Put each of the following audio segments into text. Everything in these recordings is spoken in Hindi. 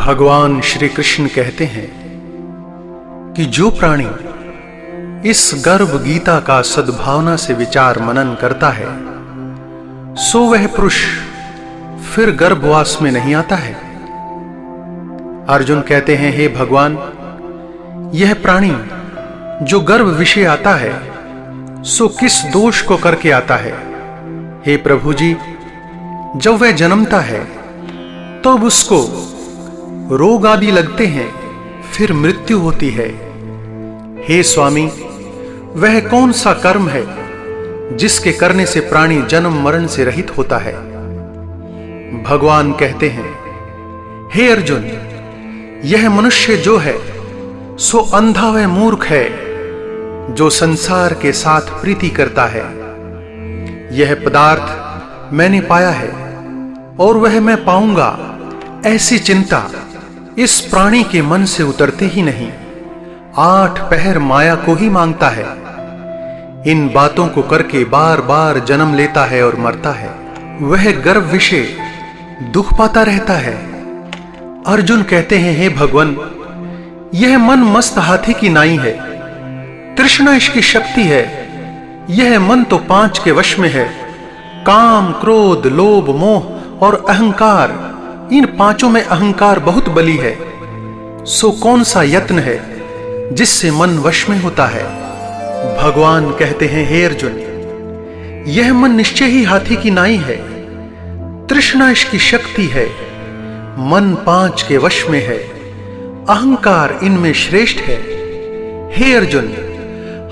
भगवान श्री कृष्ण कहते हैं कि जो प्राणी इस गर्भ गीता का सद्भावना से विचार मनन करता है सो वह पुरुष फिर गर्भवास में नहीं आता है। अर्जुन कहते हैं, हे भगवान, यह प्राणी जो गर्भ विषय आता है सो किस दोष को करके आता है। हे प्रभु जी, जब वह जन्मता है तब उसको रोग आदि लगते हैं, फिर मृत्यु होती है। हे स्वामी, वह कौन सा कर्म है जिसके करने से प्राणी जन्म मरण से रहित होता है। भगवान कहते हैं, हे अर्जुन, यह मनुष्य जो है सो अंधा व मूर्ख है जो संसार के साथ प्रीति करता है। यह पदार्थ मैंने पाया है और वह मैं पाऊंगा, ऐसी चिंता इस प्राणी के मन से उतरते ही नहीं। 8 पहर माया को ही मांगता है। इन बातों को करके बार बार जन्म लेता है और मरता है। वह गर्भ विषय दुख पाता रहता है। अर्जुन कहते हैं, हे भगवान, यह मन मस्त हाथी की नाई है। तृष्णा इसकी शक्ति है। यह मन तो 5 के वश में है। काम, क्रोध, लोभ, मोह और अहंकार, इन 5 में अहंकार बहुत बली है। सो कौन सा यत्न है जिससे मन वश में होता है। भगवान कहते हैं, हे अर्जुन, यह मन निश्चय ही हाथी की नाई है। तृष्णा इसकी शक्ति है। मन 5 के वश में है। अहंकार इनमें श्रेष्ठ है। हे अर्जुन,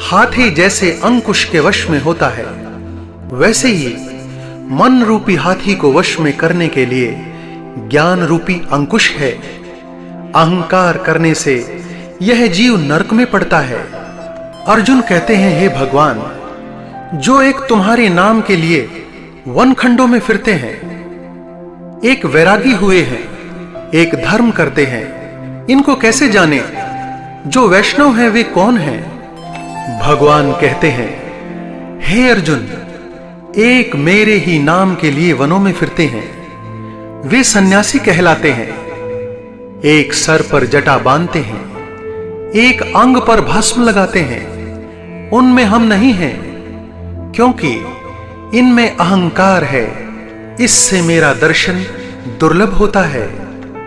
हाथी जैसे अंकुश के वश में होता है, वैसे ही मन रूपी हाथी को वश में करने के लिए ज्ञान रूपी अंकुश है। अहंकार करने से यह जीव नरक में पड़ता है। अर्जुन कहते हैं, हे भगवान, जो एक तुम्हारे नाम के लिए वन खंडों में फिरते हैं, एक वैरागी हुए हैं, एक धर्म करते हैं, इनको कैसे जाने? जो वैष्णव हैं वे कौन हैं? भगवान कहते हैं, हे अर्जुन, एक मेरे ही नाम के लिए वनों में फिरते हैं, वे सन्यासी कहलाते हैं। एक सर पर जटा बांधते हैं, एक अंग पर भस्म लगाते हैं, उनमें हम नहीं हैं, क्योंकि इनमें अहंकार है। इससे मेरा दर्शन दुर्लभ होता है।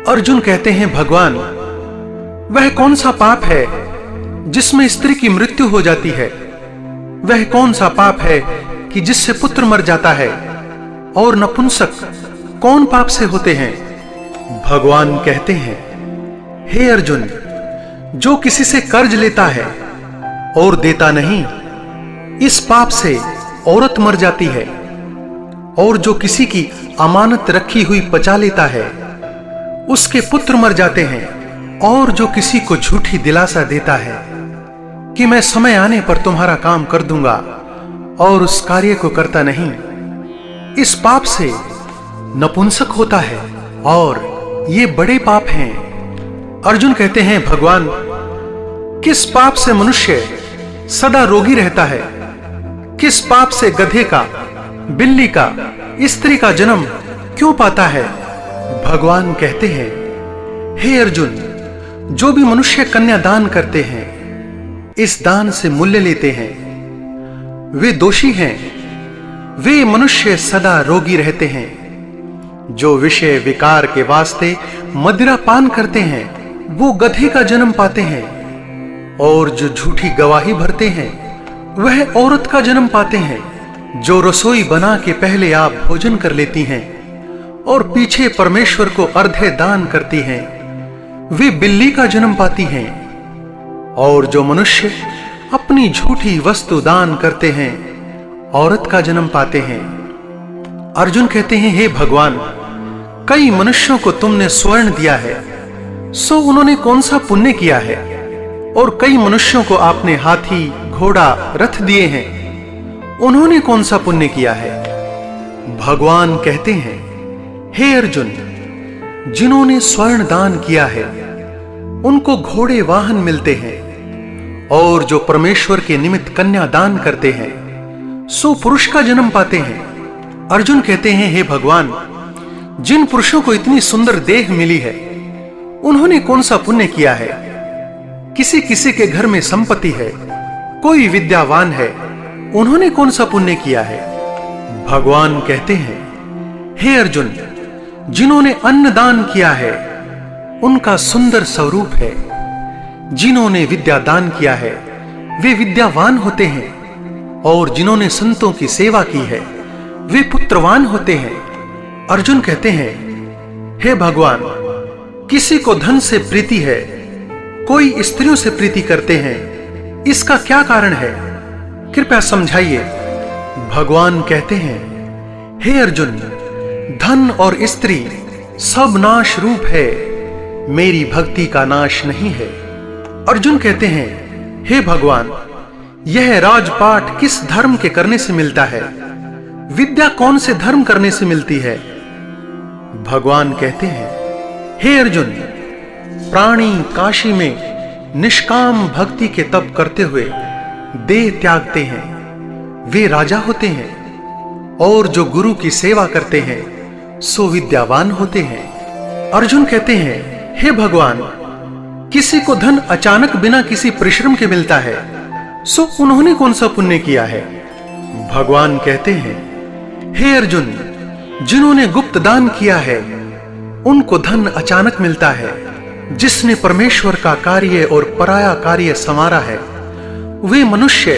अर्जुन कहते हैं, भगवान, वह कौन सा पाप है जिसमें स्त्री की मृत्यु हो जाती है? वह कौन सा पाप है कि जिससे पुत्र मर जाता है? और नपुंसक कौन पाप से होते हैं? भगवान कहते हैं, हे अर्जुन, जो किसी से कर्ज लेता है और देता नहीं, इस पाप से औरत मर जाती है। और जो किसी की अमानत रखी हुई पचा लेता है, उसके पुत्र मर जाते हैं। और जो किसी को झूठी दिलासा देता है कि मैं समय आने पर तुम्हारा काम कर दूंगा और उस कार्य को करता नहीं, इस पाप से नपुंसक होता है। और ये बड़े पाप हैं। अर्जुन कहते हैं, भगवान, किस पाप से मनुष्य सदा रोगी रहता है? किस पाप से गधे का, बिल्ली का, स्त्री का जन्म क्यों पाता है? भगवान कहते हैं, हे अर्जुन, जो भी मनुष्य कन्या दान करते हैं, इस दान से मूल्य लेते हैं, वे दोषी हैं। वे मनुष्य सदा रोगी रहते हैं। जो विषय विकार के वास्ते मदिरा पान करते हैं, वो गधे का जन्म पाते हैं। और जो झूठी गवाही भरते हैं, वह औरत का जन्म पाते हैं। जो रसोई बना के पहले आप भोजन कर लेती हैं और पीछे परमेश्वर को अर्धे दान करती हैं, वे बिल्ली का जन्म पाती हैं। और जो मनुष्य अपनी झूठी वस्तु दान करते हैं, औरत का जन्म पाते हैं। अर्जुन कहते हैं, हे भगवान, कई मनुष्यों को तुमने स्वर्ण दिया है, सो उन्होंने कौन सा पुण्य किया है? और कई मनुष्यों को आपने हाथी, घोड़ा, रथ दिए हैं, उन्होंने कौन सा पुण्य किया है? भगवान कहते हैं, हे अर्जुन, जिन्होंने स्वर्ण दान किया है उनको घोड़े वाहन मिलते हैं। और जो परमेश्वर के निमित्त कन्या दान करते हैं सो पुरुष का जन्म पाते हैं। अर्जुन कहते हैं, हे भगवान, जिन पुरुषों को इतनी सुंदर देह मिली है उन्होंने कौन सा पुण्य किया है? किसी किसी के घर में संपत्ति है, कोई विद्यावान है, उन्होंने कौन सा पुण्य किया है? भगवान कहते हैं, हे अर्जुन, जिन्होंने अन्न दान किया है उनका सुंदर स्वरूप है। जिन्होंने विद्या दान किया है वे विद्यावान होते हैं, और जिन्होंने संतों की सेवा की है वे पुत्रवान होते हैं। अर्जुन कहते हैं, हे भगवान, किसी को धन से प्रीति है, कोई स्त्रियों से प्रीति करते हैं, इसका क्या कारण है? कृपया समझाइए। भगवान कहते हैं, हे अर्जुन, धन और स्त्री सब नाश रूप है, मेरी भक्ति का नाश नहीं है। अर्जुन कहते हैं, हे भगवान, यह राजपाट किस धर्म के करने से मिलता है? विद्या कौन से धर्म करने से मिलती है? भगवान कहते हैं, हे अर्जुन, प्राणी काशी में निष्काम भक्ति के तप करते हुए देह त्यागते हैं, वे राजा होते हैं, और जो गुरु की सेवा करते हैं सो विद्यावान होते हैं। अर्जुन कहते हैं, हे भगवान, किसी को धन अचानक बिना किसी परिश्रम के मिलता है, सो उन्होंने कौन सा पुण्य किया है? भगवान कहते हैं, हे अर्जुन, जिन्होंने गुप्त दान किया है उनको धन अचानक मिलता है। जिसने परमेश्वर का कार्य और पराया कार्य संवारा है वे मनुष्य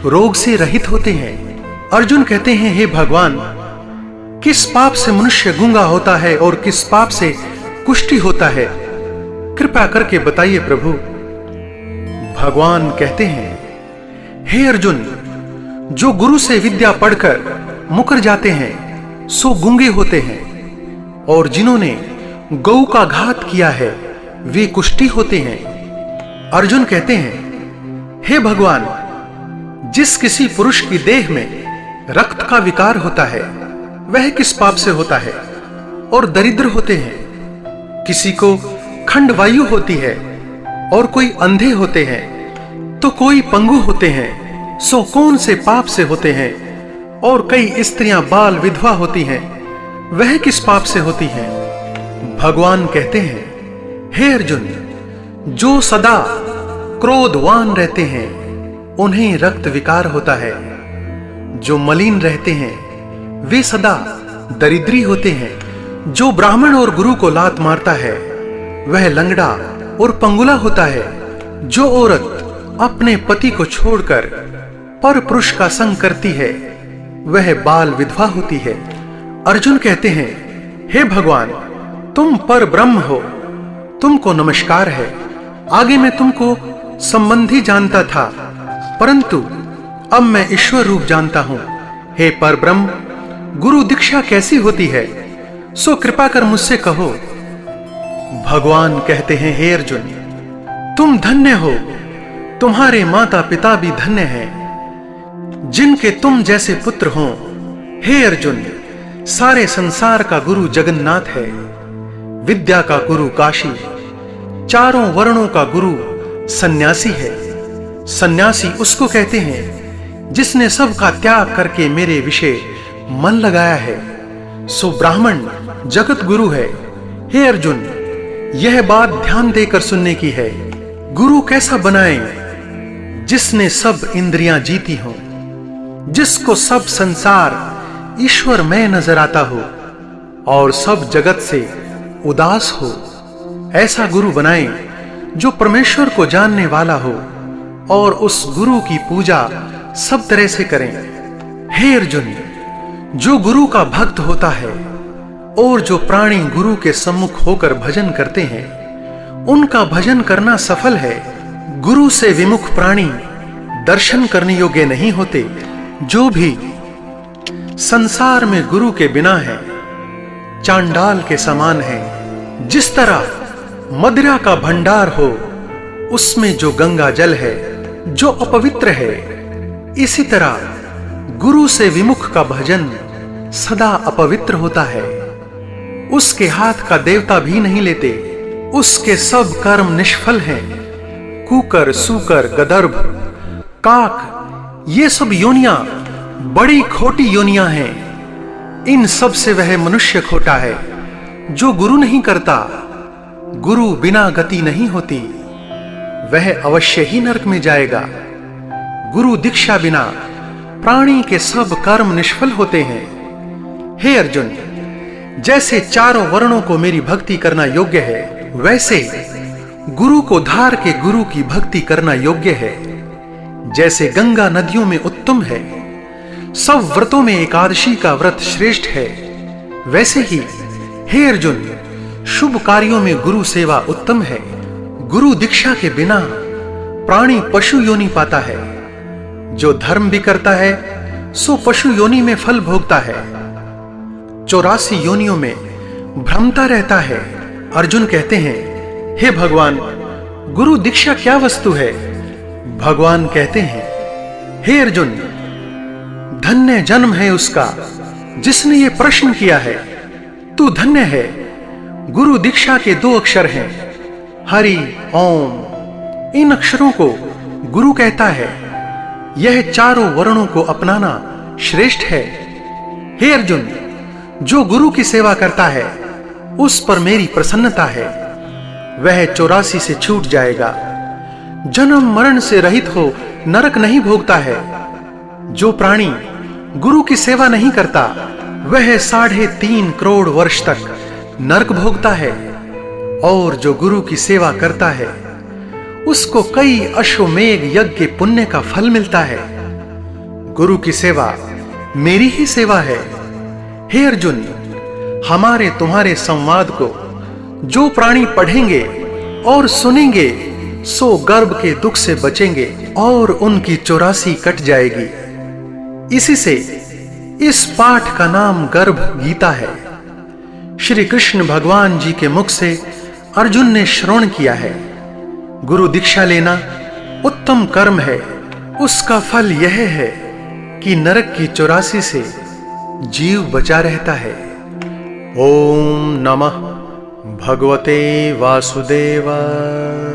रोग से रहित होते हैं। अर्जुन कहते हैं, हे भगवान, किस पाप से मनुष्य गूंगा होता है और किस पाप से कुष्ठी होता है? कृपा करके बताइए प्रभु। भगवान कहते हैं, हे अर्जुन, जो गुरु से विद्या पढ़कर मुकर जाते हैं सो गूंगे होते हैं, और जिन्होंने गौ का घात किया है वे कुष्ठी होते हैं। अर्जुन कहते हैं, हे भगवान, जिस किसी पुरुष की देह में रक्त का विकार होता है वह किस पाप से होता है? और दरिद्र होते हैं। किसी को खंड वायु होती है और कोई अंधे होते हैं, तो कोई पंगु होते हैं, सो कौन से पाप से होते हैं? और कई स्त्रियां बाल विधवा होती हैं, वह किस पाप से होती हैं? भगवान कहते हैं, हे अर्जुन, जो सदा क्रोधवान रहते हैं उन्हें रक्त विकार होता है। जो मलिन रहते हैं वे सदा दरिद्री होते हैं। जो ब्राह्मण और गुरु को लात मारता है वह लंगड़ा और पंगुला होता है। जो औरत अपने पति को छोड़कर पर पुरुष का संग करती है वह बाल विधवा होती है। अर्जुन कहते हैं, हे भगवान, तुम पर ब्रह्म हो, तुमको नमस्कार है। आगे मैं तुमको संबंधी जानता था, परंतु अब मैं ईश्वर रूप जानता हूं। हे पर ब्रह्म, गुरु दीक्षा कैसी होती है, सो कृपा कर मुझसे कहो। भगवान कहते हैं, हे अर्जुन, तुम धन्य हो, तुम्हारे माता पिता भी धन्य हैं जिनके तुम जैसे पुत्र हों। हे अर्जुन, सारे संसार का गुरु जगन्नाथ है, विद्या का गुरु काशी, चारों वर्णों का गुरु सन्यासी है। सन्यासी उसको कहते हैं जिसने सबका त्याग करके मेरे विषय मन लगाया है, सो ब्राह्मण जगत गुरु है। हे अर्जुन, यह बात ध्यान देकर सुनने की है। गुरु कैसा बनाए? जिसने सब इंद्रियां जीती हो, जिसको सब संसार ईश्वर में नजर आता हो और सब जगत से उदास हो। ऐसा गुरु बनाए जो परमेश्वर को जानने वाला हो और उस गुरु की पूजा सब तरह से करें। हे अर्जुन, जो गुरु का भक्त होता है और जो प्राणी गुरु के सम्मुख होकर भजन करते हैं उनका भजन करना सफल है। गुरु से विमुख प्राणी दर्शन करने योग्य नहीं होते। जो भी संसार में गुरु के बिना है चांडाल के समान है। जिस तरह मदिरा का भंडार हो उसमें जो गंगा जल है जो अपवित्र है, इसी तरह गुरु से विमुख का भजन सदा अपवित्र होता है। उसके हाथ का देवता भी नहीं लेते, उसके सब कर्म निष्फल हैं। कुकर, सूकर, गदर्भ, काक, ये सब योनियां बड़ी खोटी योनियां हैं। इन सब से वह मनुष्य खोटा है जो गुरु नहीं करता। गुरु बिना गति नहीं होती, वह अवश्य ही नरक में जाएगा। गुरु दीक्षा बिना प्राणी के सब कर्म निष्फल होते हैं। हे अर्जुन, जैसे चारों वर्णों को मेरी भक्ति करना योग्य है, वैसे गुरु को धार के गुरु की भक्ति करना योग्य है। जैसे गंगा नदियों में उत्तम है, सब व्रतों में एकादशी का व्रत श्रेष्ठ है, वैसे ही हे अर्जुन, शुभ कार्यों में गुरु सेवा उत्तम है। गुरु दीक्षा के बिना प्राणी पशु योनि पाता है। जो धर्म भी करता है सो पशु योनि में फल भोगता है। 84 योनियों में भ्रमता रहता है। अर्जुन कहते हैं, हे भगवान, गुरु दीक्षा क्या वस्तु है? भगवान कहते हैं, हे अर्जुन, धन्य जन्म है उसका जिसने ये प्रश्न किया है। तू धन्य है। गुरु दीक्षा के 2 अक्षर हैं, हरि ओम। इन अक्षरों को गुरु कहता है। यह चारों वर्णों को अपनाना श्रेष्ठ है। हे अर्जुन, जो गुरु की सेवा करता है उस पर मेरी प्रसन्नता है। वह 84 से छूट जाएगा, जन्म मरण से रहित हो नरक नहीं भोगता है। जो प्राणी गुरु की सेवा नहीं करता वह 3.5 करोड़ वर्ष तक नरक भोगता है, और जो गुरु की सेवा करता है उसको कई अश्वमेघ यज्ञ के पुण्य का फल मिलता है। गुरु की सेवा मेरी ही सेवा है। हे अर्जुन, हमारे तुम्हारे संवाद को जो प्राणी पढ़ेंगे और सुनेंगे सो गर्भ के दुख से बचेंगे और उनकी 84 कट जाएगी। इसी से इस पाठ का नाम गर्भ गीता है। श्री कृष्ण भगवान जी के मुख से अर्जुन ने श्रवण किया है। गुरु दीक्षा लेना उत्तम कर्म है। उसका फल यह है कि नरक की 84 से जीव बचा रहता है। ओम नमः भगवते वासुदेवाय।